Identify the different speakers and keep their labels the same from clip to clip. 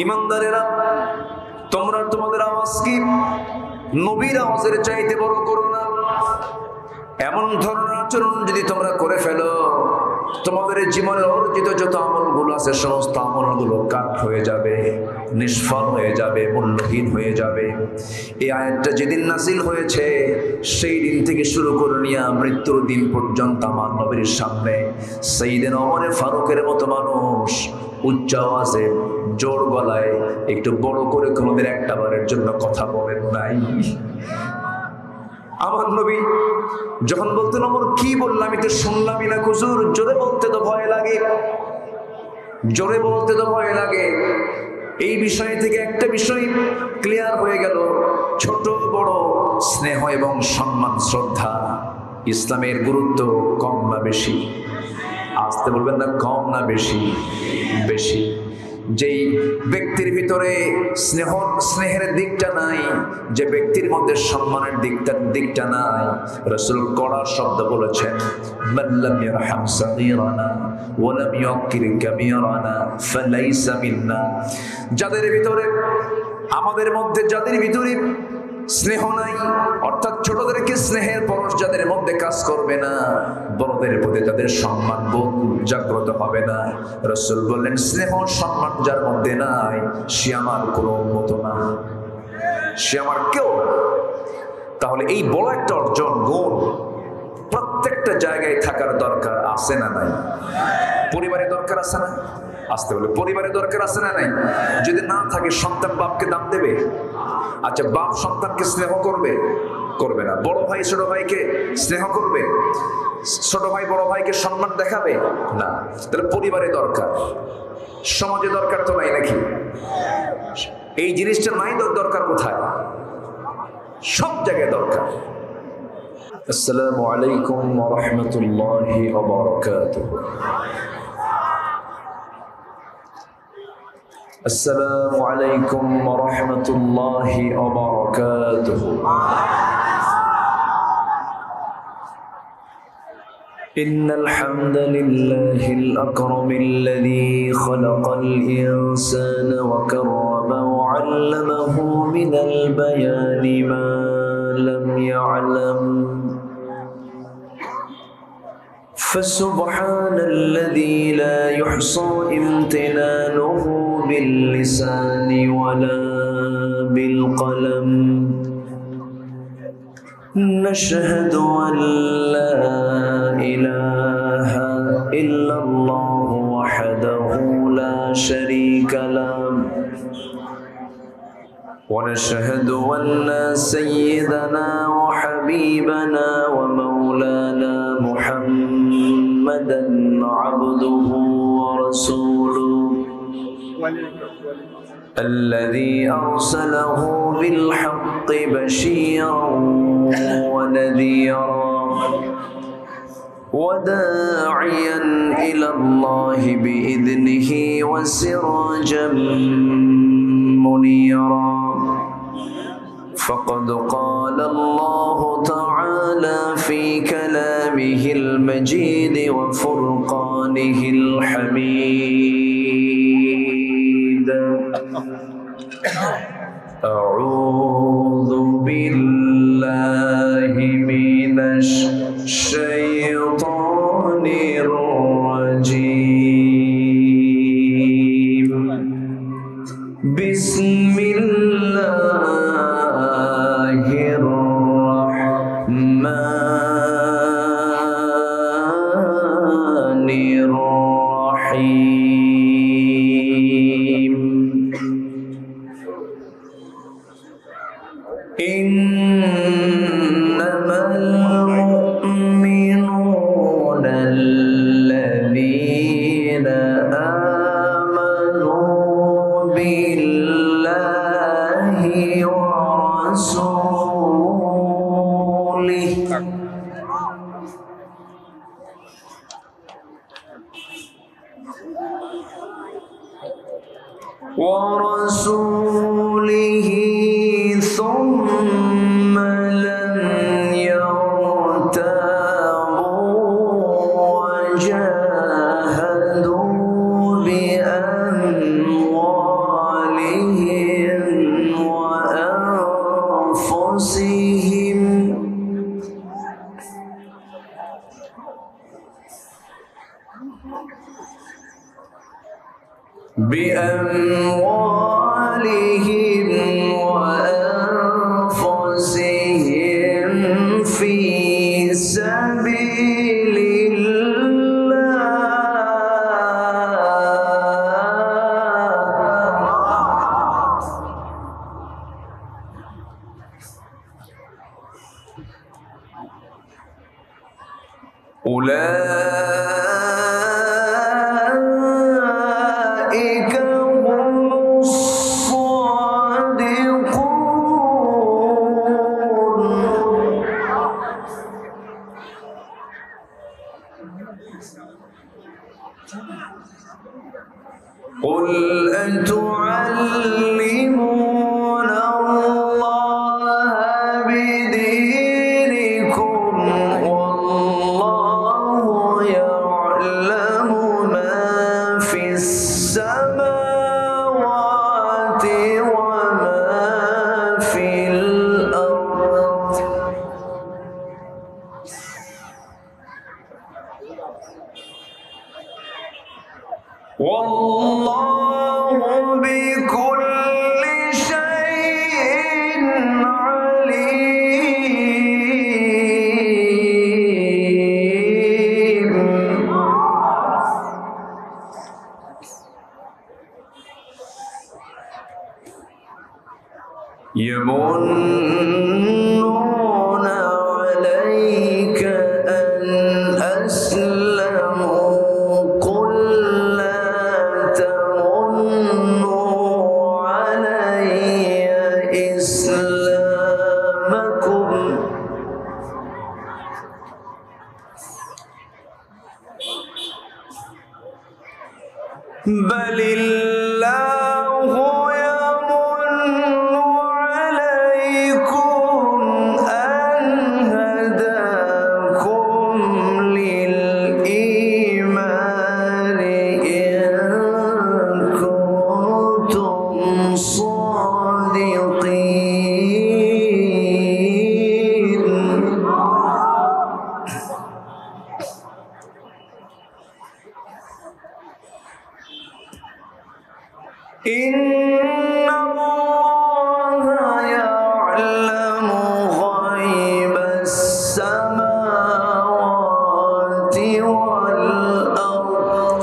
Speaker 1: ইমানদারেরা, তোমরা তোমাদের আওয়াজ কি নবীর আওয়াজের চাইতে বড় করো না। এমন ধরনের আচরণ যদি তোমরা করে ফেলো, তোমাদের জীবনের অর্জিত যত আমলগুলো আছে সমস্ত আমলগুলো কাট হয়ে যাবে, নিষ্ফল হয়ে যাবে, মূল্যহীন হয়ে যাবে। এই আয়াতটা যেদিন নাজিল হয়েছে সেই দিন থেকে শুরু করে নিয়ে মৃত্যুর দিন পর্যন্ত আমার নবীর সামনে সাইয়েদনা ওমর ফারুকের মতো মানুষ উচ্চ আওয়াজে জোর গলায় একটু বড় করে কোনোদিন একটা বারের জন্য কথা বলেন নাই। আমার নবী যখন বলতেন ওমর কি বললাম, আমি তো শুনলামই না হুজুর, জোরে বলতে তো ভয় লাগে, জোরে বলতে তো ভয় লাগে। এই বিষয় থেকে একটা বিষয় ক্লিয়ার হয়ে গেল, ছোট বড় স্নেহ এবং সম্মান শ্রদ্ধা ইসলামের গুরুত্ব কম না বেশি? আসতে বলবেন না, কম না বেশি? বেশি। যেই ব্যক্তির ভিতরে স্নেহের দিকটা নাই, যে ব্যক্তির মধ্যে সম্মানের দিকটা নাই, রাসূল কড়া শব্দ বলেছেন, মান লাম ইয়ারহাম সাগীরানা ওয়া লাম ইউক্কির কাবীরানা ফালাইসা মিন্না। যাদের ভিতরে, আমাদের মধ্যে যাদের ভিতরে স্নেহ নাই, অর্থাৎ ছোটদেরকে স্নেহের পরশ যাদের মধ্যে কাজ করবে না, বড়দের প্রতি তাদের সম্মান বোধ জাগ্রত হবে না, রাসূল বললেন স্নেহ সম্মান যার মধ্যে নাই সে আমার কোনো উম্মত না, সে আমার কেউ না। তাহলে এই বড় একটা অর্জন, গুণ প্রত্যেকটা জায়গায় থাকার দরকার আছে না নাই? পরিবারে দরকার আছে না? আসতে বলে পরিবারে দরকার আছে না নাই? যদি না থাকে সন্তান বাপকে দাম দেবে? আচ্ছা, বাপ সন্তানকে স্নেহ করবে? করবে না। বড় ভাই ছোট ভাইকে স্নেহ করবে? ছোট ভাই বড় ভাইকে সম্মান দেখাবে না। তাহলে পরিবারে দরকার, সমাজে দরকার তো নাই নাকি? এই জিনিসটা নাই, দরকার কোথায়? সব জায়গায় দরকার। আসসালামু আলাইকুম ওয়া রাহমাতুল্লাহি ওয়া বারাকাতুহু। السلام عليكم ورحمة الله وبركاته. إن الحمد لله الأكرم الذي خلق الإنسان وكرمه وعلمه من البيان ما لم يعلم، فسبحان الذي لا يحصى امتنانه باللسان ولا بالقلم. نشهد أن لا إله إلا الله وحده لا شريك له، ونشهد أن سيدنا وحبيبنا ومولانا محمدا عبده ورسوله الذي أرسله بالحق بشيرا ونذيرا وداعيا إلى الله بإذنه وسراجا منيرا. فقد قال الله تعالى في كلامه المجيد وفرقانه الحميد: أعوذ بالله من الشيطان الرجيم. بسم الله الرحمن الرحيم. إنما المؤمنون الذين آمنوا بالله ورسوله ثم لم يرتابوا وجاهدوا بأموالهم بأموالهم وأنفسهم في سبيل أولئك هم الصادقون. قل أتعلمون الله بدينكم والله يعلم ما في السماوات وما في الأرض. والله بكل شيء عليم. يمنون عليك أن أسلموا قل لا تمنوا علي إسلامكم بل الله يمن عليكم أن هداكم للإيمان إن كنتم صادقين. إن الله يعلم غيب السماوات والأرض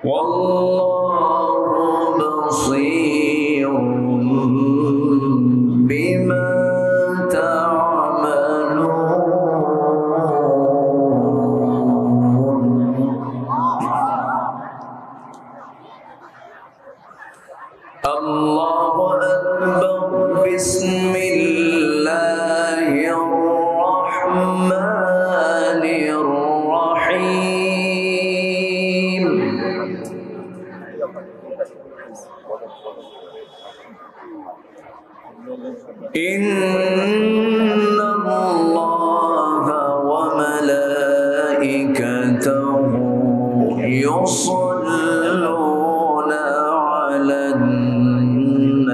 Speaker 1: والله بصير بما الله أكبر. بسم الله الرحمن الرحيم. إن الله وملائكته يصلون على النبي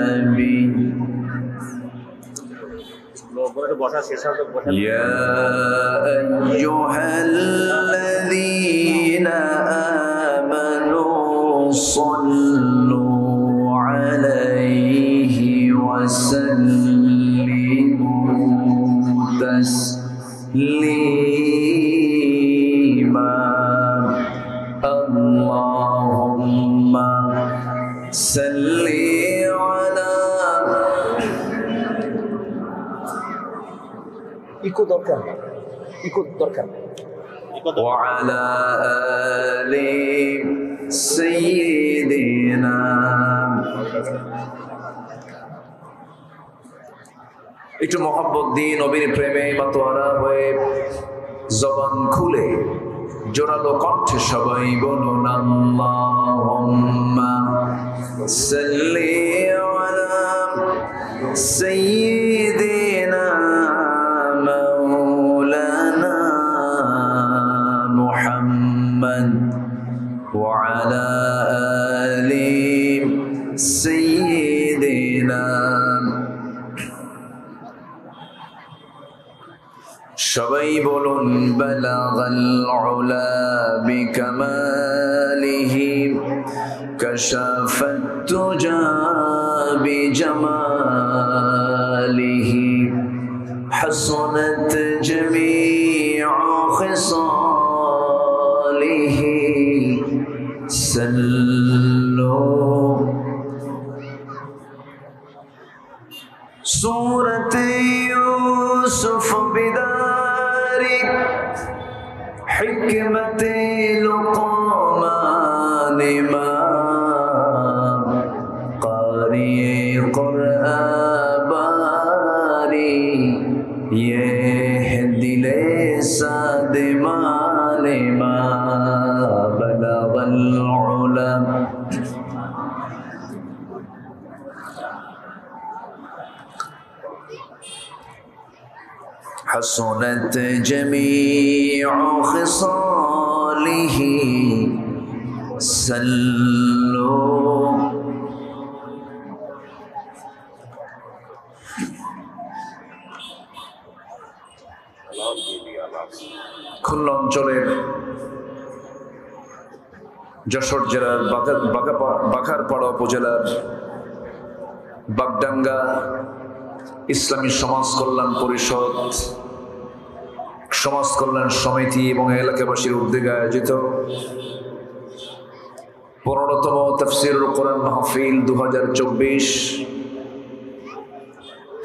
Speaker 1: يا أيها الذين آمنوا صلوا عليه وسلموا تسليما. اللهم صل على وعلى آل سيدنا। একটু মহব্বত দিয়ে নবীর প্রেমে মাতোয়ারা হয়ে জবান খুলে জোরালো কণ্ঠে সবাই বলুন আল্লাহুম্মা সাল্লি আলা সাইয়্যিদিনা মাওলানা মুহাম্মদ ওয়া আলা আলি সাইয়্যিদিনা। সবাই বলুন বালাগাল উলা বিকামালিহি কাশাফাত তুজা বিজামালিহি হাসানাত জামিউ খিসালিহি সাল্লু सूरत यूसुफ बिदारी हिकमत लुक़मान इमाम क़ारिए क़ुरआन बारी ये है दिले सादे माले मा बलगल उला حسنت جميع خصاله سلوا খুলনা অঞ্চলের যশোর জেলার বাঘারপাড়া উপজেলার বাগডাঙ্গা ইসলামী সমাজ কল্যাণ পরিষদ, সমাজ কল্যাণ সমিতি এবং এলাকাবাসীর উদ্যোগে আয়োজিত 15তম তাফসীরুল কোরআন মাহফিল 2024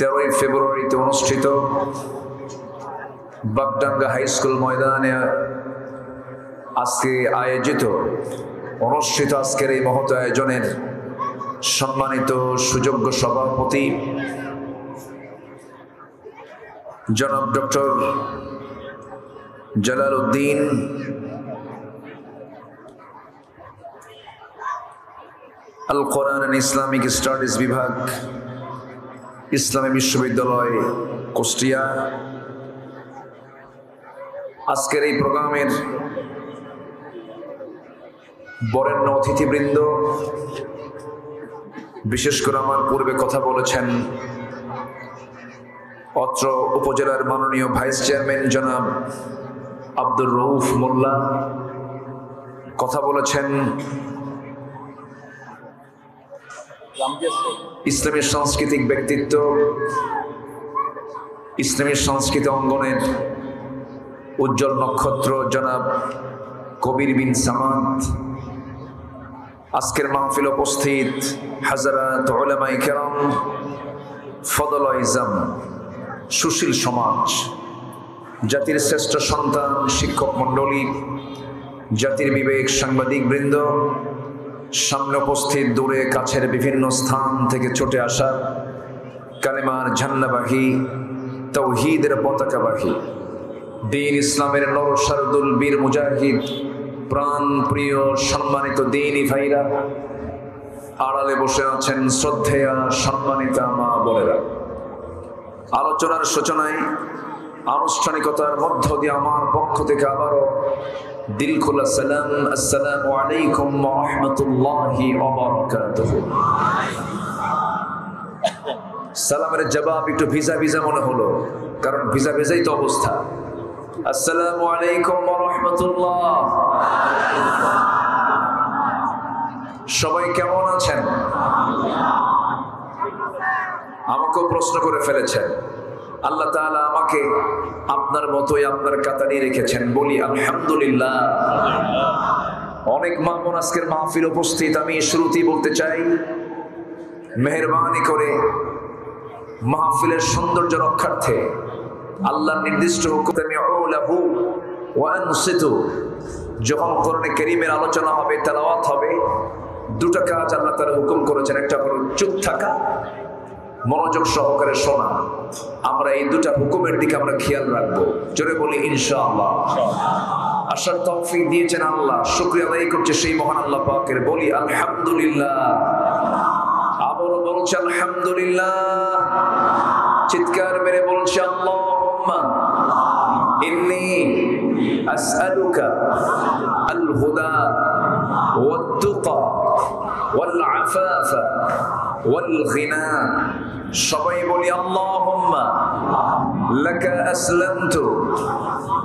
Speaker 1: 13ই ফেব্রুয়ারিতে অনুষ্ঠিত বাগডাঙ্গা হাই স্কুল ময়দানে অনুষ্ঠিত আজকের এই মহৎ আয়োজনের সম্মানিত সুযোগ্য সভাপতি জনাব doctor Jalal Uddin, Al Quran and Islamic studies বিভাগ, ইসলামী বিশ্ববিদ্যালয় কুষ্টিয়া, আজকের এই প্রোগ্রামের বরেণ্য অতিথিবৃন্দ, বিশেষ করে আমার পূর্বে কথা বলেছেন অত্র উপজেলার মাননীয় ভাইস চেয়ারম্যান জনাব আব্দুর রউফ মোল্লা, কথা বলেছেন ইসলামী সাংস্কৃতিক ব্যক্তিত্ব, ইসলামী সংস্কৃতি অঙ্গনের উজ্জ্বল নক্ষত্র জনাব কবির বিন সামাদ, আজকের মাহফিল উপস্থিত হাজারাত উলামায়ে কেরাম, ফদল ইজাম, সুশীল সমাজ, জাতির শ্রেষ্ঠ সন্তান, শিক্ষক মণ্ডলী, জাতির বিবেক, সাংবাদিক বৃন্দ, সামনে উপস্থিত দূরে কাছের বিভিন্ন স্থান থেকে ছুটে আসা কালেমার ঝান্ডাবাহী, তাওহীদের পতাকাবাহী, দ্বীন ইসলামের নরসারদুল বীর মুজাহিদ, প্রাণ প্রিয় সম্মানিত দ্বীনী ভাইরা, আড়ালে বসে আছেন শ্রদ্ধেয়া সম্মানিতা মা বোনেরা, আলোচনার সূচনায় আনুষ্ঠানিকতার মধ্য দিয়ে আমার পক্ষ থেকে আবারও দিল খোলা সালাম, আসসালামু আলাইকুম ওয়া রাহমাতুল্লাহি ওয়া বারাকাতুহু। সালামের জবাব একটু ভিজা ভিজা মনে হলো, কারণ ভিজা ভিজাই তো অবস্থা। আসসালামু আলাইকুম ওয়া রাহমাতুল্লাহ। সবাই কেমন আছেন? আমাকেও প্রশ্ন করে ফেলেছেন। আল্লাহ তাআলা আমাকে আপনার মতোই আপনার কাতারে রেখেছেন, বলি আলহামদুলিল্লাহ। অনেক মা বোন আজকের মাহফিল উপস্থিত। আমি শুরুতেই বলতে চাই, মেহেরবানি করে মাহফিলের সৌন্দর্য রক্ষার্থে আল্লাহর নির্দিষ্ট হুকুম ওয়া আনসিতু, যখন কোরআনে কারীমের আলোচনা হবে, তেলাওয়াত হবে, দুটো কাজ আল্লাহ তাআলা হুকুম করেছেন। একটা হলো চুপ থাকা, মনোযোগ সহকারে শোনা। আমরা এই দুটা হুকুমের দিকে আমরা খেয়াল রাখবো। জোরে বলি ইনশাআল্লাহ। আসার তৌফিক দিয়েছেন আল্লাহ, শুকরিয়া আদায় করছে সেই মহান আল্লাহ পাকের। বলি আলহামদুলিল্লাহ। আবারও বলছে আলহামদুলিল্লাহ। চিৎকার মেরে বলছে আল্লাহুম্মা ইন্নী আসআলুকা আল হুদা ওয়াত তুকা ওয়াল আফাফা ওয়াল গিনা। সবাই বলি আল্লাহুম্মা লাকা আসলামতু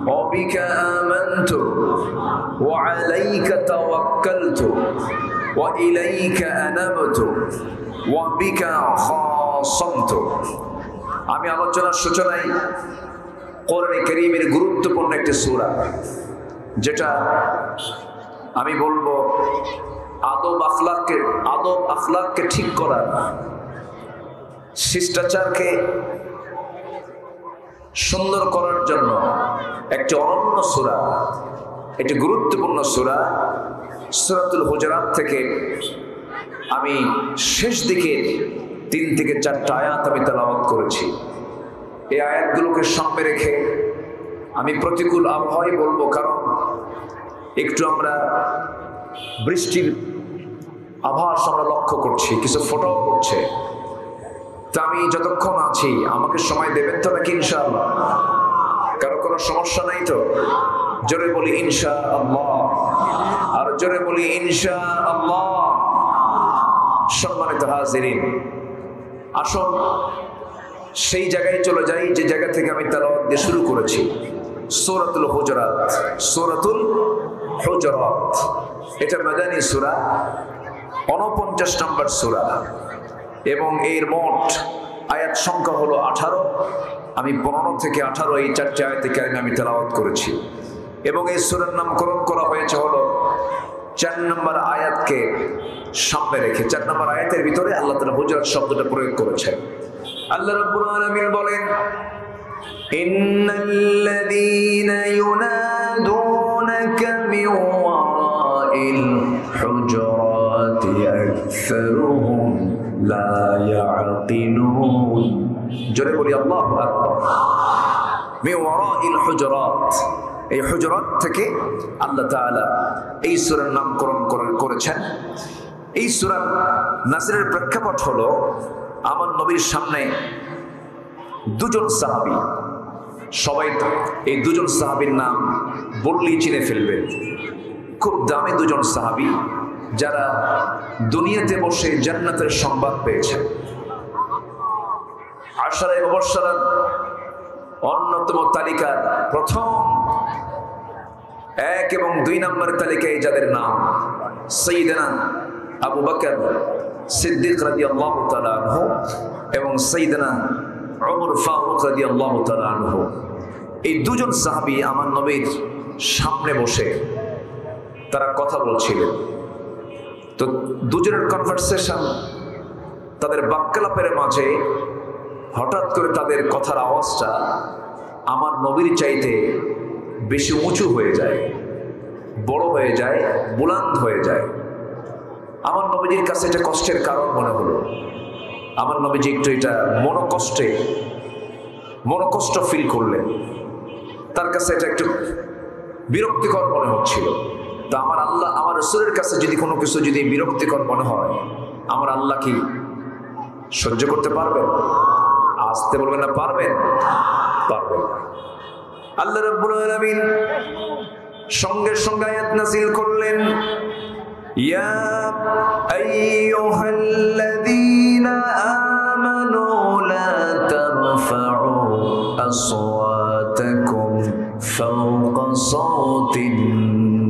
Speaker 1: ওয়া বিকা আমানতু ওয়া আলাইকা তাওয়াক্কালতু ওয়া ইলাইকা আনাবতু ওয়া বিকা খাসামতু। আমি আলোচনার সূচনায় কোরআনে কারীমের গুরুত্বপূর্ণ একটি সূরা, যেটা আমি বলবো আদব আখলাককে ঠিক করার, শিষ্টাচারকে সুন্দর করার জন্য একটি অনন্য সূরা, একটি গুরুত্বপূর্ণ সূরা সূরাতুল হুজুরাত থেকে আমি শেষ দিকে 3 থেকে 4টা আয়াত আমি তেলাওয়াত করেছি। এই আয়াতগুলোকে সামনে রেখে আমি প্রতিকূল আবহাওয়ায় বলবো, কারণ একটু আমরা বৃষ্টির আভাস আমরা লক্ষ্য করছি, কিছু ফোটাও পড়ছে। তা আমি যতক্ষণ আছি আমাকে সময় দেবেন তো নাকি ইনশাআল্লাহ? কারো কোনো সমস্যা নাই তো? জোরে বলি ইনশাআল্লাহ, আর জোরে বলি ইনশাআল্লাহ। সম্মানিত হাজিরিন, আসুন সেই জায়গায় চলে যাই যে জায়গা থেকে আমি তেলাওয়াত দিয়ে শুরু করেছি, সূরাতুল হুজুরাত। সূরাতুল হুজুরাত এটা মাদানী সূরা, 49 নম্বর সূরা, এবং এর মোট আয়াত সংখ্যা হলো 18। আমি 15 থেকে 18 এই 4টে আয়াতে কারিমা আমি তেলাওয়াত করেছি, এবং এই সূরার নামকরণ করা হয়েছে হলো 4 নম্বর আয়াতকে সামনে রেখে। 4 নম্বর আয়াতের ভিতরে আল্লাহ তাআলা হুজুরাত শব্দটা প্রয়োগ করেছেন। আল্লাহ রাব্বুল আলামিন বলেন, ইন্নাল্লাযীনা ইউনাদুনাকা মিন ওয়ারাইল হুজুরাতি আকসারুহুম লা ইয়াকিলুন। জোরে বলি আল্লাহু আকবার। মিন ওয়ারাইল হুজুরাত, এই হুজুরাত থেকে আল্লাহ তাআলা এই সূরার নামকরণ করেছেন। এই সূরার নাযিলের প্রেক্ষাপট হলো, আমার নবীর সামনে 2 জন সাহাবী, সবাই এই 2 জন সাহাবীর নাম বললেই চিনে ফেলবে। খুব দামি 2 জন সাহাবী, যারা দুনিয়াতে বসে জান্নাতের সংবাদ পেয়েছেন। আশারায়ে মুবাশশারার অন্যতম তালিকার প্রথম 1 এবং 2 নম্বর তালিকায় যাদের নাম সাইয়্যিদানা আবু বকর সিদ্দিক রাদিয়াল্লাহু তাআলা আনহু এবং সাইয়্যিদানা উমর ফারুক রাদিয়াল্লাহু তাআলা আনহু, এই 2 জন সাহাবী আমার নবীর সামনে বসে তারা কথা বলছিলেন। তো 2 জনের কনভারসেশন, তাদের বাক্যালাপের মাঝে হঠাৎ করে তাদের কথার আওয়াজটা আমার নবীর চাইতে বেশি উঁচু হয়ে যায়, বড় হয়ে যায়, বুলন্দ হয়ে যায়। আমার নবীজির কাছে এটা কষ্টের কারণ মনে হলো। আমার নবীজি একটু এটা মনোকষ্ট ফিল করলেন। তার কাছে এটা একটু বিরক্তিকর মনে হচ্ছিল। তা আমার আল্লাহ, আমার রাসূলের কাছে যদি কোনো কিছু যদি বিরক্তিকর মনে হয়, আমার আল্লাহ কি সহ্য করতে পারবেন? আসতে বলবেন না, পারবেন? পারবেন। আল্লাহ রাব্বুল আলামিন সঙ্গে সঙ্গে আয়াত নাযিল করলেন, ইয়া আইয়ুহাল্লাযীনা আমানু লা তারফাউ আসওয়াতাকুম ফাওকা সাওতিন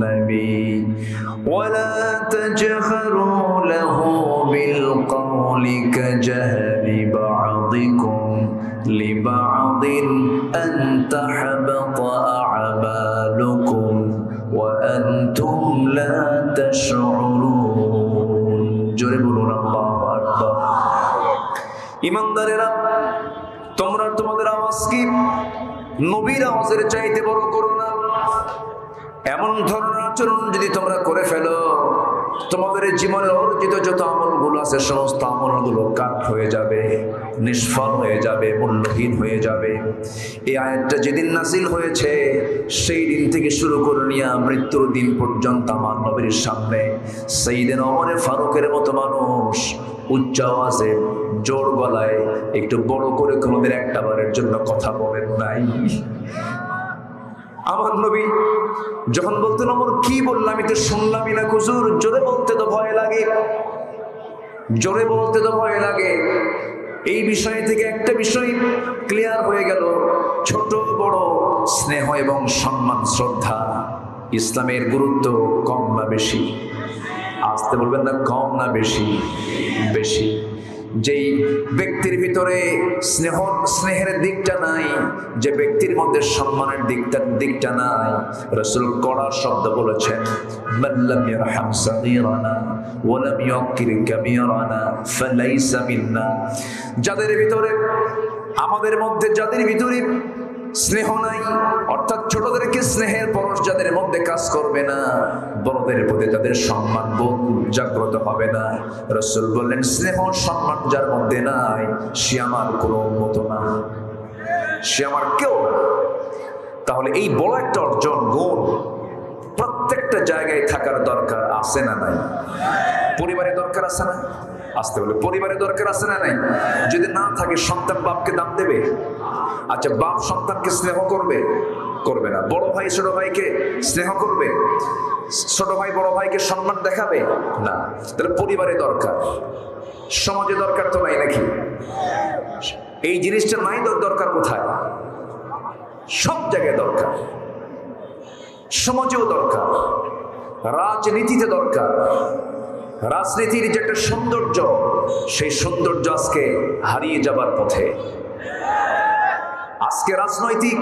Speaker 1: নবী ওয়া লা তাজহারু লাহু বিল কওলি কাজহরি বা'দিকুম লিবা'দিন আন তাহবাতা আ'মালুকুম ওয়া আনতুম লা তাশউরুন। জোরে বলুন আল্লাহু আকবার। ঈমানদারেরা, তোমরা তোমাদের আওয়াজ কি নবীর আওয়াজের চাইতে বড় করো না। এমন ধরনের আচরণ যদি তোমরা করে ফেলো, তোমাদের জীবনের অর্জিত যত আমলগুলো আছে সমস্ত আমলগুলো কাট হয়ে যাবে, নিষ্ফল হয়ে যাবে, মূল্যহীন হয়ে যাবে। এই আয়াতটা যেদিন নাযিল হয়েছে সেই দিন থেকে শুরু করে নিয়ে মৃত্যুর দিন পর্যন্ত আমার নবীর সামনে সাইয়েদনা ওমর ফারুকের মতো মানুষ উচ্চ আওয়াজে জোর গলায় একটু বড় করে কোনোদিন একটা বারের জন্য কথা বলেন নাই। আমার নবী যখন বলতেন, ওমর কি বললাম, আমি তো শুনলামই না হুজুর, জোরে বলতে তো ভয় লাগে। জোরে বলতে তো ভয় লাগে। এই বিষয় থেকে একটা বিষয় ক্লিয়ার হয়ে গেল, ছোট বড় স্নেহ এবং সম্মান শ্রদ্ধা ইসলামের গুরুত্ব কম না বেশি? আসতে বলবেন না, কম না বেশি? বেশি। যেই ব্যক্তির ভিতরে স্নেহের দিকটা নাই, যে ব্যক্তির মধ্যে সম্মানের দিকটা নাই, রাসূল কড়া শব্দ বলেছেন, মান লাম ইয়ারহাম সাগীরানা ওয়া লাম ইউক্কির কাবীরানা ফালাইসা মিন্না। যাদের ভিতরে, আমাদের মধ্যে যাদের ভিতরে স্নেহ নাই, অর্থাৎ ছোটদেরকে স্নেহের পরশ যাদের মধ্যে কাজ করবে না, বড়দের প্রতি যাদের সম্মান বোধ জাগ্রত হবে না, রাসূল বললেন স্নেহ সম্মান যার মধ্যে নাই, সে আমার কোনো উম্মত না, সে আমার কেউ না। তাহলে এই বড় একটা অর্জন, গুণ প্রত্যেকটা জায়গায় থাকার দরকার আছে না নাই? পরিবারে দরকার আছে না? আসতে বলে পরিবারে দরকার আছে না নাই? যদি না থাকে, সন্তান বাপকে দাম দেবে? আচ্ছা, বাপ সন্তানকে স্নেহ করবে? করবে না। বড় ভাই ছোট ভাইকে স্নেহ করবে? ছোট ভাই বড় ভাইকে সম্মান দেখাবে না। তাহলে পরিবারে দরকার, সমাজে দরকার তো নাই নাকি? এই জিনিসটা নাই, দরকার কোথায়? সব জায়গায় দরকার, সমাজেও দরকার, রাজনীতিতে দরকার। রাজনীতির যে একটা সৌন্দর্য, সেই সৌন্দর্য আজকে হারিয়ে যাবার পথে। আজকে রাজনৈতিক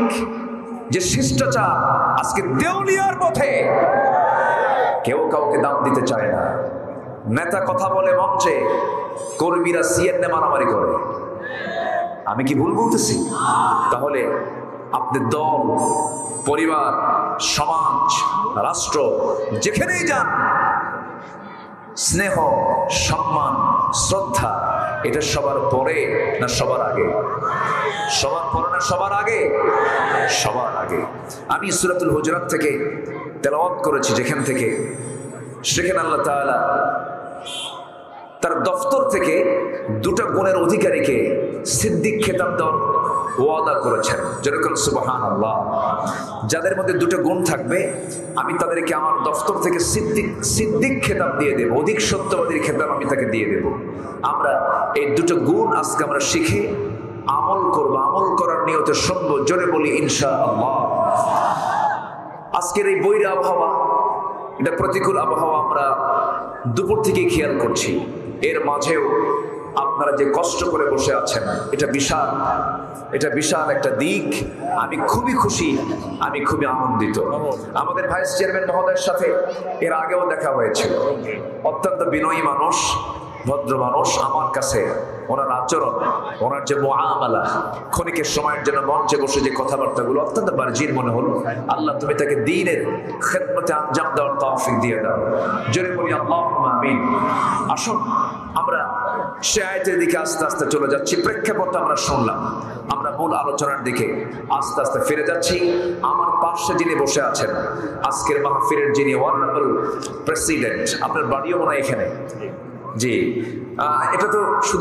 Speaker 1: যে শিষ্টাচার আজকে দেউলিয়ার পথে। কেউ কাউকে দাম দিতে চায় না। নেতা কথা বলে মঞ্চে, কর্মীরা সিএনএ মারামারি করে। আমি কি ভুল বলতেছি? তাহলে আপনি দল, পরিবার, সমাজ, রাষ্ট্র যেখানেই যান, স্নেহ, সম্মান, শ্রদ্ধা এটা সবার পরে না সবার আগে? সবার পরে না সবার আগে? সবার আগে। আমি সূরাতুল হুজুরাত থেকে তেলাওয়াত করেছি, যেখান থেকে সেখানে আল্লাহ তাআলা তার দফতর থেকে দুটা গুণের অধিকারীকে সিদ্দিক খেতাব দেওয়ার ওয়াদা করেছেন। যেরকম সুবহানাল্লাহ, যাদের মধ্যে দুটো গুণ থাকবে আমি তাদেরকে আমার দফতর থেকে সিদ্দিক খেতাব দিয়ে দেব, অধিক সত্যবাদীর খেতাব আমি তাকে দিয়ে দেব। আমরা এই দুটো গুণ আজকে আমরা শিখে আমল করব, আমল করার নিয়তে শুনব। জোরে বলি ইনশাআল্লাহ। আজকের এই বৈরী আবহাওয়া, এটা প্রতিকূল আবহাওয়া আমরা দুপুর থেকে খেয়াল করছি। এর মাঝেও আপনারা যে কষ্ট করে বসে আছেন, এটা বিশাল একটা দিক। আমি খুবই খুশি, আমি খুবই আনন্দিত। আমাদের ভাইস চেয়ারম্যান মহোদয়ের সাথে এর আগেও দেখা হয়েছিল। অত্যন্ত বিনয়ী মানুষ, ভদ্র মানুষ। আমার কাছে ওনার আচরণ, ওনার যে মুআমালা, ক্ষণিকের সময়ের জন্য মঞ্চে বসে যে কথাবার্তাগুলো অত্যন্ত বারজির মনে হলো। আল্লাহ তুমি তাকে দ্বীনের খেদমতে আঞ্জাম দেওয়ার তৌফিক দিয়ে দাও। জোরে বলি আল্লাহুম্মা আমিন। আসুন আমরা সে আয়াতের দিকে আস্তে আস্তে চলে যাচ্ছি। প্রেক্ষাপটটা আমরা শুনলাম, আমরা মূল আলোচনার দিকে আস্তে আস্তে ফিরে যাচ্ছি। আমার পাশে যিনি বসে আছেন, আজকের মাহফিলের যিনি অনারেবল প্রেসিডেন্ট, আপনার বাড়িও মনে হয় এখানে? জি, এটা তো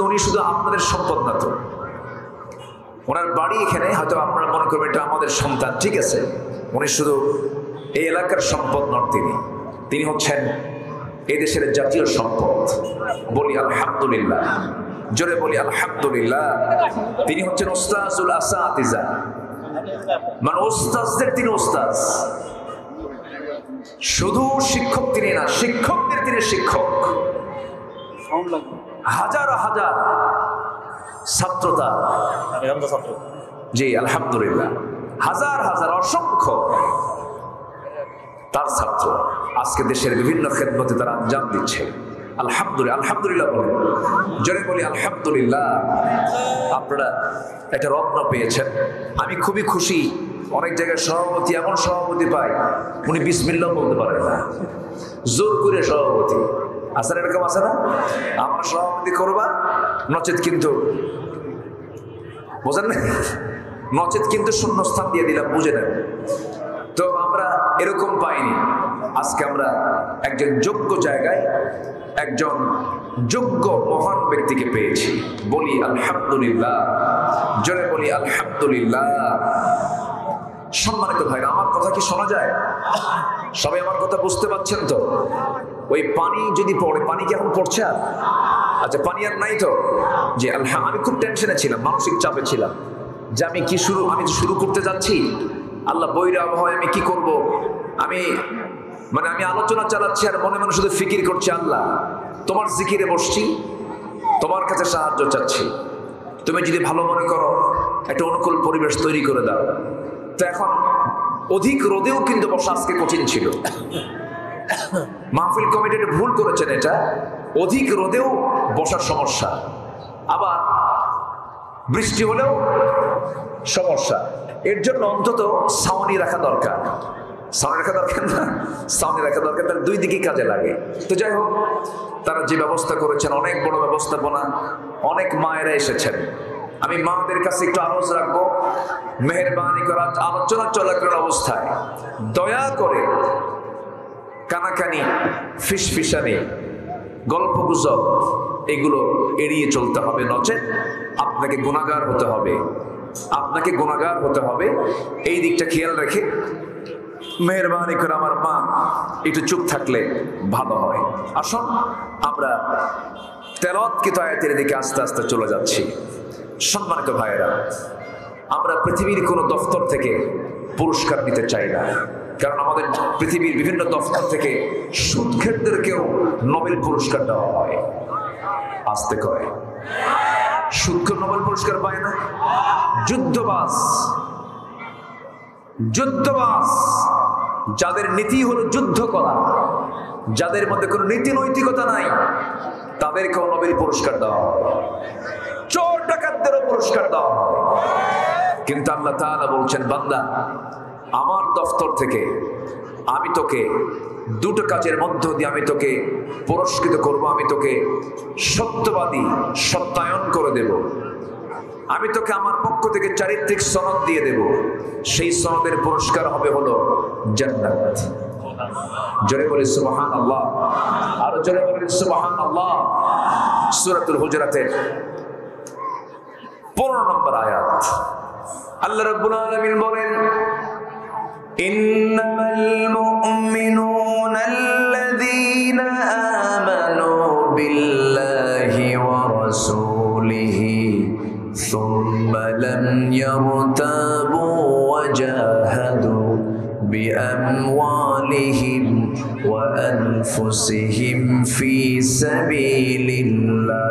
Speaker 1: উনি শুধু আপনাদের সম্পদ না, তো ওনার বাড়ি এখানে। হয়তো আপনারা মনে করবেন এটা আমাদের সন্তান, ঠিক আছে। উনি শুধু এই এলাকার সম্পদ নন, তিনি হচ্ছেন এই দেশের জাতীয় সম্পদ। বলি আলহামদুলিল্লাহ, জোরে বলি আলহামদুলিল্লাহ। তিনি হচ্ছেন উস্তাজুল আসাতিজা, মানে ওস্তাজদের তিনি ওস্তাজ। শুধু শিক্ষক তিনি না, শিক্ষকদের তিনি শিক্ষক। হাজার হাজার ছাত্রতা, জি আলহামদুলিল্লাহ, হাজার হাজার অসংখ্য তার ছাত্র আজকে দেশের বিভিন্ন খেদমতে তারা আঞ্জাম দিচ্ছে। আলহামদুলিল্লাহ, আলহামদুলিল্লাহ বলে, জোরে বলি আলহামদুলিল্লাহ। আপনারা একটা রত্ন পেয়েছেন, আমি খুবই খুশি। অনেক জায়গায় সভাপতি এমন সভাপতি পাই, উনি বিসমিল্লাহ বলতে পারেন না, জোর করে সভাপতি। আসলে এরকম আছে না? আমার সভাপতি করবা, নচেত কিন্তু, বোঝেন না, নচেত কিন্তু শূন্যস্থান দিয়ে দিলাম, বুঝে নেন। তো আমরা এরকম পাইনি। আজকে আমরা একজন যোগ্য জায়গায় একজন যোগ্য মহান ব্যক্তিকে পেয়েছি। বলি আলহামদুলিল্লাহ, জোরে বলি আলহামদুলিল্লাহ। সম্মানিত ভাইরা, আমার কথা কি শোনা যায়? সবাই আমার কথা বুঝতে পারছেন তো? ওই পানি যদি পড়ে, পানি কি এখন পড়ছে? আর আচ্ছা পানি আর নাই তো? যে আমি খুব টেনশনে ছিলাম, মানসিক চাপে ছিলাম যে আমি শুরু করতে যাচ্ছি, আল্লাহ বৈরী আবহাওয়ায় আমি কি করব। আমি আলোচনা চালাচ্ছি আর মনে মনে শুধু ফিকির করছি, আল্লাহ তোমার জিকিরে বসছি, তোমার কাছে সাহায্য চাচ্ছি, তুমি যদি ভালো মনে করো একটা অনুকূল পরিবেশ তৈরি করে দাও। তো এখন অধিক রোদেও কিন্তু বসা আজকে কঠিন ছিল। মাহফিল কমিটি ভুল করেছেন, এটা অধিক রোদেও বসার সমস্যা, আবার বৃষ্টি হলেও সমস্যা। এর জন্য অন্তত ছাউনি রাখা দরকার, ছাউনি রাখা দরকার না, ছাউনি রাখা দরকার, তার দুই দিকেই কাজে লাগে। তো যাই হোক, তারা যে ব্যবস্থা করেছেন অনেক বড় ব্যবস্থাপনা, অনেক মায়েরা এসেছেন। আমি মাদের কাছে একটু আরজ রাখবো, মেহেরবানি করা আলোচনা চলাকালীন অবস্থায় দয়া করে কানাকানি, ফিসফিসানি, গল্প গুজব এগুলো এড়িয়ে চলতে হবে, নচেত আপনাকে গুনাহগার হতে হবে, আপনাকে গুনাহগার হতে হবে। এই দিকটা খেয়াল রেখে মেহেরবানি করে আমার মা একটু চুপ থাকলে ভালো হয়। আসুন আমরা তেলাওয়াতকৃত আয়াতের দিকে আস্তে আস্তে চলে যাচ্ছি। সম্মানিত ভাইয়েরা, আমরা পৃথিবীর কোনো দফতর থেকে পুরস্কার নিতে চাই না, কারণ আমাদের পৃথিবীর বিভিন্ন দফতর থেকে সুদখোরদেরকেও নোবেল পুরস্কার দেওয়া হয়। আসতে কয় সুদখোর নোবেল পুরস্কার পায় না? যুদ্ধবাজ যাদের নীতি হলো যুদ্ধ করা, যাদের মধ্যে কোনো নীতি নৈতিকতা নাই, তাদেরকেও নোবেল পুরস্কার দেওয়া হয়, চোর ডাকাতদেরও পুরস্কার দেওয়া হয়। কিন্তু আল্লাহ তাআলা বলছেন, বান্দা আমার দফতর থেকে আমি তোকে দুটো কাজের মধ্য দিয়ে আমি তোকে পুরস্কৃত করব, আমি তোকে সত্যবাদী সত্যায়ন করে দেব, আমি তোকে আমার পক্ষ থেকে চারিত্রিক সনদ দিয়ে দেব। সেই সনদের পুরস্কার হবে হলো জান্নাত। জোরে বলি সুবহানাল্লাহ, আরো জোরে বলি সুবহানাল্লাহ। সূরাতুল হুজুরাতের 15 নম্বর আয়াত, আল্লাহ রাব্বুল আলামিন বলেন, ইন্নামাল মুমিনুনা আল্লাযীনা আমানু বিল্লাহি ওয়া রাসূলিহি সুম্মা লাম ইয়ারতাবু ওয়া জাহাদু বিআমওয়ালিহিম ওয়া আনফুসিহিম ফি সাবিলিল্লাহ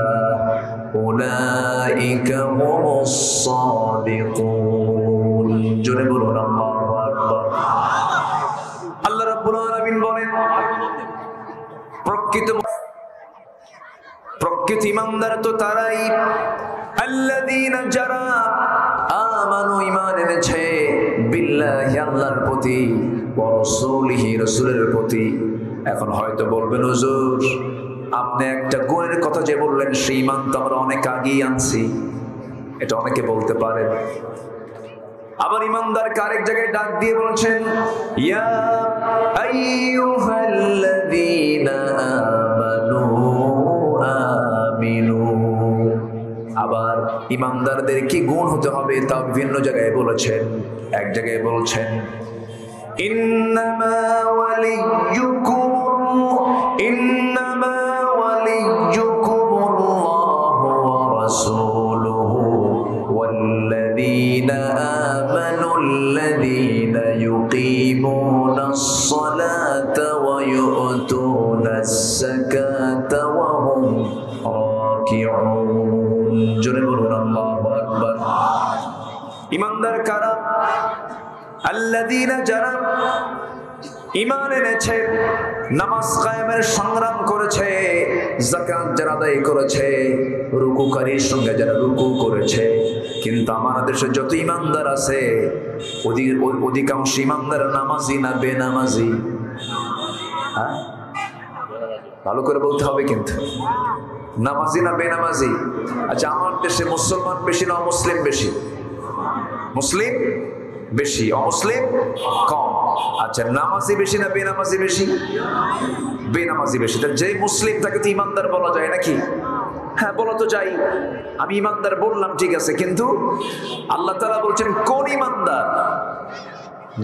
Speaker 1: উলাইকা হুমুস সাদিকুন। জোরে বলুন আল্লাহু আকবার। আল্লাহ রাব্বুল আলামিন বলেন, প্রকৃত ঈমানদার তো তারাই, আল্লাযীনা যারা আমানু ঈমান এনেছে, বিল্লাহি আল্লাহর প্রতি, ওয়া রাসূলিহি রাসূলের প্রতি। এখন হয়তো বলবেন, হুজুর আপনি একটা গুণের কথা যে বললেন, সেই ঈমান তো আমরা অনেক আগেই আনছি। এটা অনেকে বলতে পারেন। আবার ঈমানদারকে আরেক জায়গায় ডাক দিয়ে বলছেন, ইয়া আইয়ুহাল্লাযীনা আমানু আমিনু। আবার ঈমানদারদের কি গুণ হতে হবে তা বিভিন্ন জায়গায় বলেছেন। এক জায়গায় বলছেন, ইন্নামা ওয়ালিয়্যুকুমুল্লাহু ওয়া রাসূলুহু ওয়াল্লাযীনা আমানুল্লাযীনা ইউকিমুনাস সালাতা ওয়া ইউতুনাস যাকাতা ওয়া হুম রাকিউন। জোরে বলুন আল্লাহু আকবার। ঈমানদার কারা? আল্লাযীনা যারা ঈমান এনেছে, নামাজ কায়েমের সংগ্রাম করেছে, যাকাত যারা আদায় করেছে, রুকুকারীর সঙ্গে যারা রুকু করেছে। কিন্তু আমাদের দেশে যত ঈমানদার আছে, অধিকাংশ ঈমানদার নামাজি না বেনামাজি? হ্যাঁ, ভালো করে বলতে হবে কিন্তু, নামাজি না বেনামাজি? আচ্ছা, আমার দেশে মুসলমান বেশি না অমুসলিম বেশি? মুসলিম বেশি, অমুসলিম কম। আচ্ছা, নামাজি বেশি না বেনামাজি বেশি? বেনামাজি বেশি। যে মুসলিম তাকে তো ইমানদার বলা যায় নাকি? হ্যাঁ, বলা তো যাই। আমি ইমানদার বললাম, ঠিক আছে, কিন্তু আল্লাহ তাআলা বলছেন কোন ইমানদার?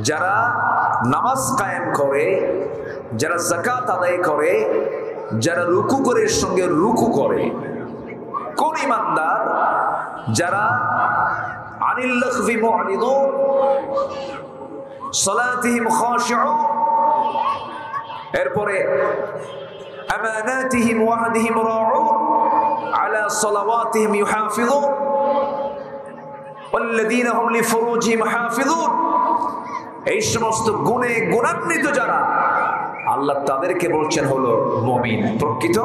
Speaker 1: যারা নামাজ কায়েম করে, যারা যাকাত আদায় করে, যারা রুকু করে এর সঙ্গে রুকু করে। কোন ইমানদার? যারা আনিল লাগবি মুআরিদুন সালাতিহিম খাশিউন, এরপরে আমানাতিহিম ওয়াহদিহিম রাউন আলা সালাওয়াতিহিম ইউহাফিজুন ওয়াল্লাযীনা হুম লিফুরুজিহিম হাফিজুন। এই সমস্ত গুণে গুণান্বিত যারা, আল্লাহ তাদেরকে বলছেন হলো মুমিন, প্রকৃত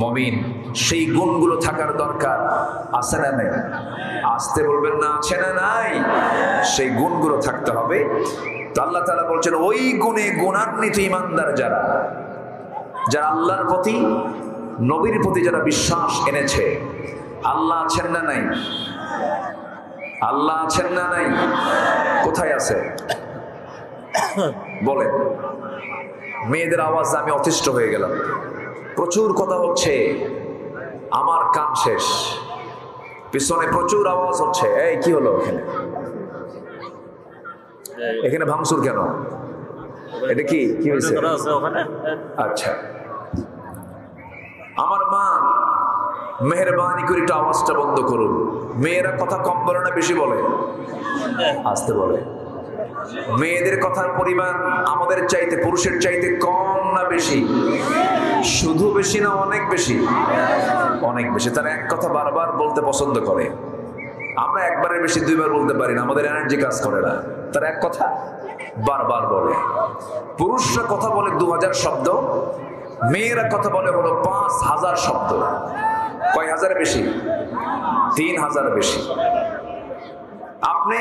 Speaker 1: মুমিন। সেই গুণগুলো থাকার দরকার আছে না নাই? আসতে বলবেন না, আছে না নাই? সেই গুণগুলো থাকতে হবে। তো আল্লাহ তাআলা বলছেন ওই গুণে গুণান্বিত ইমানদার যারা, যারা আল্লাহর প্রতি নবীর প্রতি যারা বিশ্বাস এনেছে। আল্লাহ আছেন না নাই? আল্লাহ আছেন না নাই? কোথায় আছে বলে? মেয়েদের আওয়াজ আমি অতিষ্ঠ হয়ে গেলাম, প্রচুর কথা হচ্ছে, আমার কান শেষ, পিছনে প্রচুর আওয়াজ হচ্ছে। এই কি হলো এখানে? এখানে ভাঙচুর কেন? এটা কি কি হয়েছে? আচ্ছা, আমার মা মেহরবানি করে একটু আওয়াজটা বন্ধ করুন। মেয়েরা কথা কম বলে না বেশি বলে? আসতে বলে। মেয়েদের কথার পরিমাণ আমাদের চাইতে, পুরুষের চাইতে কম না বেশি? শুধু বেশি না অনেক বেশি? অনেক বেশি। তারা এক কথা বারবার বলতে পছন্দ করে। আমরা একবারের বেশি দুইবার বলতে পারি না, আমাদের এনার্জি কাজ করে না। তারা এক কথা বারবার বলে। পুরুষরা কথা বলে 2000 শব্দ, মেয়েরা কথা বলে হলো 5000 শব্দ। কয় হাজার বেশি? 3000 বেশি। আপনি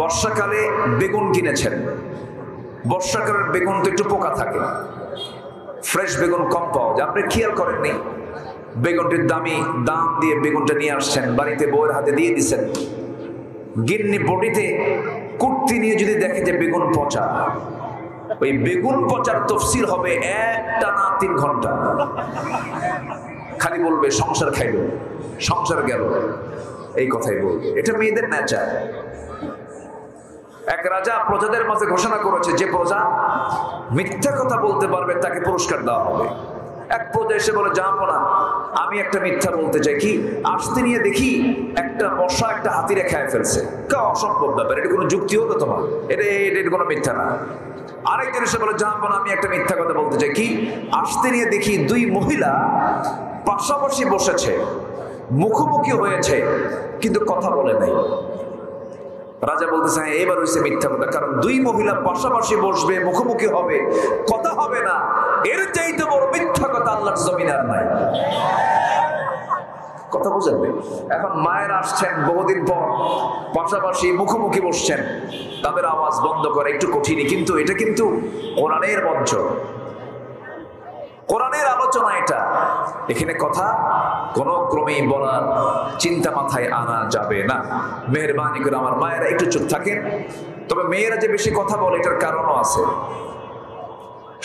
Speaker 1: বর্ষাকালে বেগুন কিনেছেন, বর্ষাকালের বেগুন তো একটু পোকা থাকে, ফ্রেশ বেগুন কম পাওয়া যায়। আপনি খেয়াল করেননি, বেগুনটির দাম দিয়ে বেগুনটা নিয়ে আসছেন, বাড়িতে বউয়ের হাতে দিয়ে দিচ্ছেন। গিন্নি বডিতে কুর্তি নিয়ে যদি দেখে যে বেগুন পচা, ওই বেগুন পচার তফসির হবে একটানা 3 ঘন্টা। খালি বলবে সংসার খাইল, সংসার গেল, এই কথাই বলবে। এটা মেয়েদের নেচার। এক রাজা প্রজাদের মাঝে ঘোষণা করেছে, যে প্রজা মিথ্যা কথা বলতে পারবে তাকে পুরস্কার দেওয়া হবে। এক প্রজা এসে বলে, যাবো না, আমি একটা মিথ্যা বলতে চাই। কি? আসতে নিয়ে দেখি একটা মশা একটা হাতিরে খেয়ে ফেলছে। অসম্ভব ব্যাপার, এটা কোনো যুক্তি হলো তোমার? এটা কোনো মিথ্যা না। আরেকজন এসে বলে, যাবো না, আমি একটা মিথ্যা কথা বলতে চাই। কি? আসতে নিয়ে দেখি 2 মহিলা পাশাপাশি বসেছে, মুখোমুখি হয়েছে, কিন্তু কথা বলে নাই। রাজা বলতেছে, হ্যাঁ এবার হয়েছে মিথ্যা কথা, কারণ 2 মহিলা পাশাপাশি বসবে, মুখোমুখি হবে, কথা হবে না, এর চাইতে বড় মিথ্যা কথা আল্লাহর জমিনে আর নাই। কথা বুঝাবে। এখন মায়ের আসছেন বহুদিন পর, পাশাপাশি মুখোমুখি বসছেন, তাদের আওয়াজ বন্ধ করে একটু কঠিনই, কিন্তু এটা কিন্তু কোরআনের মঞ্চ, কোরআনের আলোচনা এটা। এখানে কথা কোন ক্রমেই বলার চিন্তা মাথায় আনা যাবে না। মেহরবানি করে আমার মায়েরা একটু চুপ থাকেন। তবে মেয়েরা যে বেশি কথা বলে এটার কারণও আছে।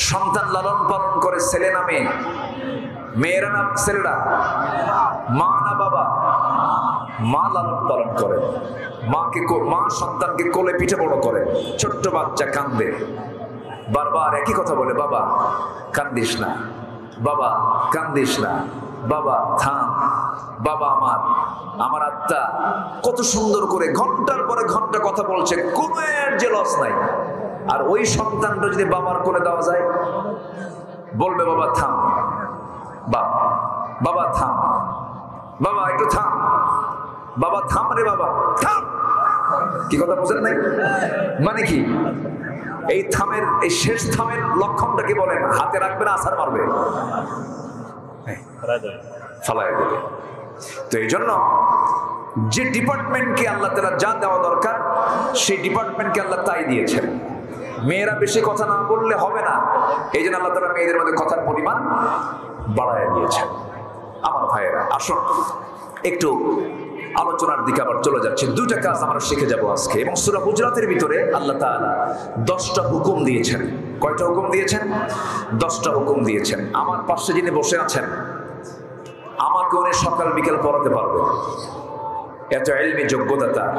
Speaker 1: সন্তান লালন পালন করে ছেলে না মেয়ে? মেয়েরা না ছেলেরা? মা না বাবা? মা লালন পালন করে, মা সন্তানকে কোলে পিঠে বড় করে। ছোট্ট বাচ্চা কান্দে, বারবার একই কথা বলে, বাবা কান্দিস না, বাবা কান্দিস না, বাবা থাম, বাবা আমার আত্মা। কত সুন্দর করে ঘন্টার পরে ঘন্টা কথা বলছে, কোনো এর যে লস নাই। আর ওই সন্তানটা যদি বাবার কোলে দেওয়া যায়, বলবে বাবা থাম, বাবা থাম, বাবা একটু থাম, বাবা থাম রে, বাবা থাম। কি কথা বুঝেন নাই? মানে কি? এই থামের, এই শেষ থামের লক্ষণটা কি বলেন? হাতে রাখবে না আছাড় মারবে, ফালাই দেবে। তো এই জন্য যে ডিপার্টমেন্টকে আল্লাহ তাআলা যা দেওয়া দরকার, সেই ডিপার্টমেন্টকে আল্লাহ তাই দিয়েছেন। মেয়েরা বেশি কথা না বললে হবে না, এই জন্য আল্লাহ তাআলা মেয়েদের মধ্যে কথার পরিমাণ বাড়ায় দিয়েছেন। আমার ভাইয়েরা, আসুন একটু আলোচনার দিকে আবার চলে যাচ্ছে। 2টা কাজ আমরা শিখে যাব আজকে। এবং সূরা হুজরাতের ভিতরে আল্লাহ তাআলা 10টা হুকুম দিয়েছেন। কয়টা হুকুম দিয়েছেন? 10টা হুকুম দিয়েছেন। আমার পাশে যিনি বসে আছেন, আমাকে উনি সকাল বিকেল পড়াতে পারবেন, এত ইলমি যোগ্যতা তার।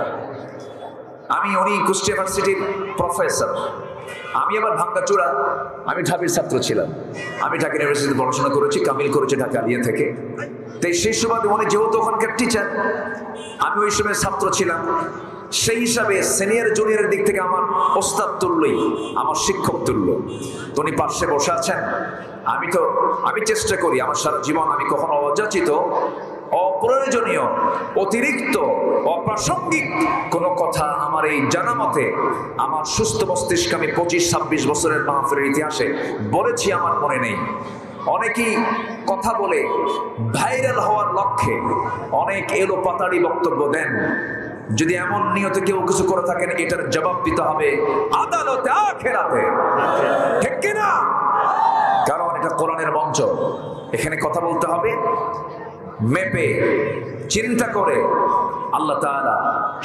Speaker 1: উনি কুষ্টিয়া ইউনিভার্সিটির প্রফেসর, আমি আবার ভাঙ্গা চূড়া, আমি ঢাবির ছাত্র ছিলাম, আমি ঢাকা ইউনিভার্সিটিতে পড়াশোনা করেছি, কামিল করেছি ঢাকা আলিয়া থেকে। তাই সেই সুবাদে উনি যেহেতু ওখানকার টিচার, আমি ওই সময় ছাত্র ছিলাম, সেই হিসাবে সিনিয়র জুনিয়রের দিক থেকে আমার ওস্তাদ তুল্যই, আমার শিক্ষক তুল্য। তো উনি পাশে বসে আছেন। আমি চেষ্টা করি আমার সারা জীবন আমি কখনো অযাচিত, অপ্রয়োজনীয়, অতিরিক্ত, অপ্রাসঙ্গিক কোনো কথা আমার এই জানা মতে আমার সুস্থ মস্তিষ্কে আমি 25-26 বছরের মাহফিলের ইতিহাসে বলেছি আমার মনে নেই। অনেকেই কথা বলে ভাইরাল হওয়ার লক্ষ্যে অনেক এলো পাতাড়ি বক্তব্য দেন। যদি এমন নিয়তে কেউ কিছু করে থাকেন, এটার জবাব দিতে হবে আদালতে, আখিরাতে, ঠিক কিনা? কারণ এটা কোরআনের মঞ্চ, এখানে কথা বলতে হবে মেপে, চিন্তা করে। আল্লাহ তাআলা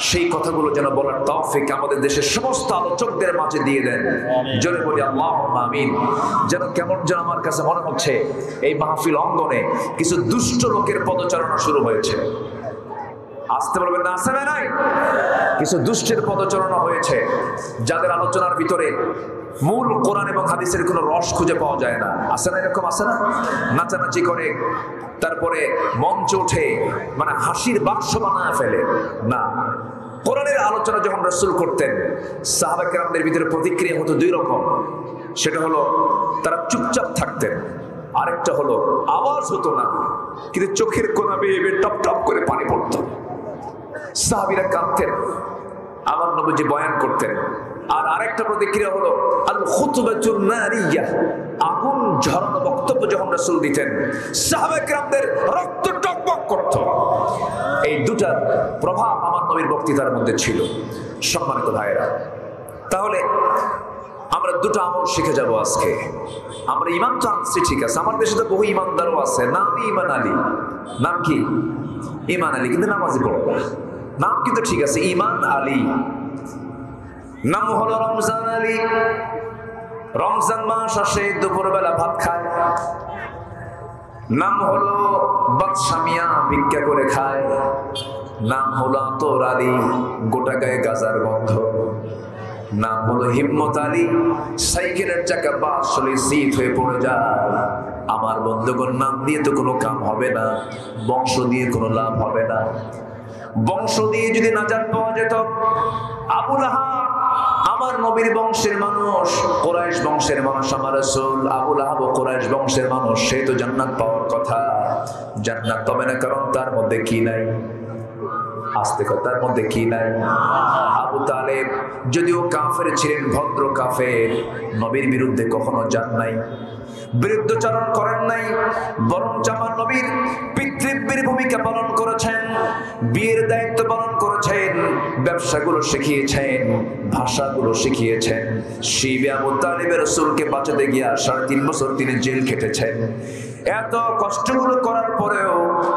Speaker 1: সেই কথাগুলো যেন বলার তৌফিক আমাদের দেশের সমস্ত আলোচকদের মাঝে দিয়ে দেন। জোরে বলি আল্লাহুম্মা আমিন। যেন কেমন যেন আমার কাছে মনে হচ্ছে এই মাহফিল অঙ্গনে কিছু দুষ্ট লোকের পদচারণা শুরু হয়েছে। আসতে বলবেন না, আসে নাই? কিছু দুষ্টের পদচারণা হয়েছে, যাদের আলোচনার ভিতরে মূল কোরআন এবং হাদিসের কোনো রস খুঁজে পাওয়া যায় না। আসে না? এরকম আসে না? নাচানাচি করে, তারপরে মঞ্চ উঠে মানে হাসির বাক্স বানায় ফেলে। না, কোরআনের আলোচনা যখন রাসূল করতেন, সাহাবায়ে কেরামদের ভিতরে প্রতিক্রিয়া হতো দুই রকম। সেটা হলো তারা চুপচাপ থাকতেন, আরেকটা হলো আওয়াজ হতো না কিন্তু চোখের কোনা বেয়ে বেয়ে টপ টপ করে পানি পড়তো। সাহাবীরা কাঁদতেন, আমার নবীজি বয়ান করতেন। আর আরেকটা প্রতিক্রিয়া হলো আল খুতবাতুন নারিয়া, আগুন ঝরানো বক্তব্য যখন রাসূল দিতেন, সাহাবায়ে কেরামদের রক্ত টকবক করত। এই দুটার প্রভাব আমার নবীর বক্তৃতার মধ্যে ছিল। সম্মানিত ভাইয়েরা, তাহলে আমরা দুটো আমল শিখে যাব আজকে। আমরা ইমান তো আনছি, ঠিক আছে, আমার দেশে তো বহু ইমানদারও আছে, নাম ইমান আলী। নাম কি? ইমান আলী, কিন্তু নামাজি পড়ো না। নাম কিন্তু ঠিক আছে, ইমান আলী। নাম হলো রমজান আলী। রমজান মাস আসে, দুপুরবেলা ভাত খায়। নাম হলো বাদশামিয়া, ভিক্ষা করে খায়। নাম হলো আতর আলী, গোটা গায়ে গাজার গন্ধ। নাম হলো হিম্মত আলী, সাইকেলের চাকা বাস চলে সিট হয়ে পড়ে যায়। আমার বন্ধুগণ, নাম দিয়ে তো কোনো কাম হবে না, বংশ দিয়ে কোনো লাভ হবে না। বংশ দিয়ে যদি নাজাত পাওয়া যেত, আবু লাহাব আমার নবীর বংশের মানুষ, কুরাইশ বংশের মানুষ, আমার রাসূল আবু লাহাব কুরাইশ বংশের মানুষ, সে তো জান্নাত পাওয়ার কথা। জান্নাত পাবে না, কারণ তার মধ্যে কি নাই? আস্তে কথা, তার মধ্যে কি নাই? আবু তালেব যদিও কাফের ছিলেন, ভদ্র কাফের, নবীর বিরুদ্ধে কখনো যান নাই, বিরুদ্ধচারণ করেন নাই, বরং আমার নবীর পিতৃব্যের ভূমিকা পালন করেছেন, বিয়ের দায়িত্ব পালন করেছেন, ব্যবসাগুলো শিখিয়েছেন, ভাষাগুলো শিখিয়েছেন। শিবে আবু তালেবের রাসূলকে বাঁচাতে গিয়া 3.5 বছর তিনি জেল খেটেছেন। এত কষ্টগুলো করার পরেও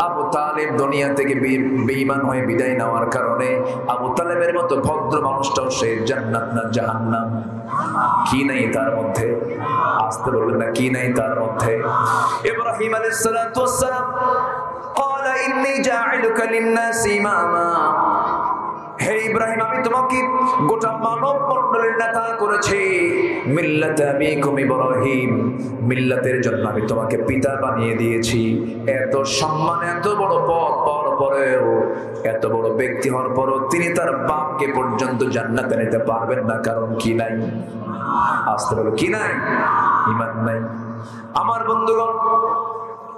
Speaker 1: আবু তালেব দুনিয়া থেকে বেঈমান হয়ে বিদায় নেওয়ার কারণে আবু তালেবের মতো ভদ্র মানুষটাও সে জান্নাত না জাহান্নাম? কি নাই তার মধ্যে? আসতে বলবেন না, কি নাই তার মধ্যে? ইব্রাহিম আলাইহিস সালাতু ওয়াস সালাম ক্বালা ইন্নী জাইলুকা লিন-নাসি ইমামা, হে ইব্রাহিম, আমি তোমাকে গোটা মানব মণ্ডলীর নেতা করেছি। মিল্লাতে আবিকুম ইব্রাহিম, মিল্লাতের জন্য আমি তোমাকে পিতা বানিয়ে দিয়েছি। এত সম্মান, এত বড় পদ পাওয়ার পরেও, এত বড় ব্যক্তি হওয়ার পরও তিনি তার বাপকে পর্যন্ত জান্নাতে নিতে পারবেন না, কারণ কি নাই? আসতে বলো, কি নাই? ঈমান নাই। আমার বন্ধুগণ,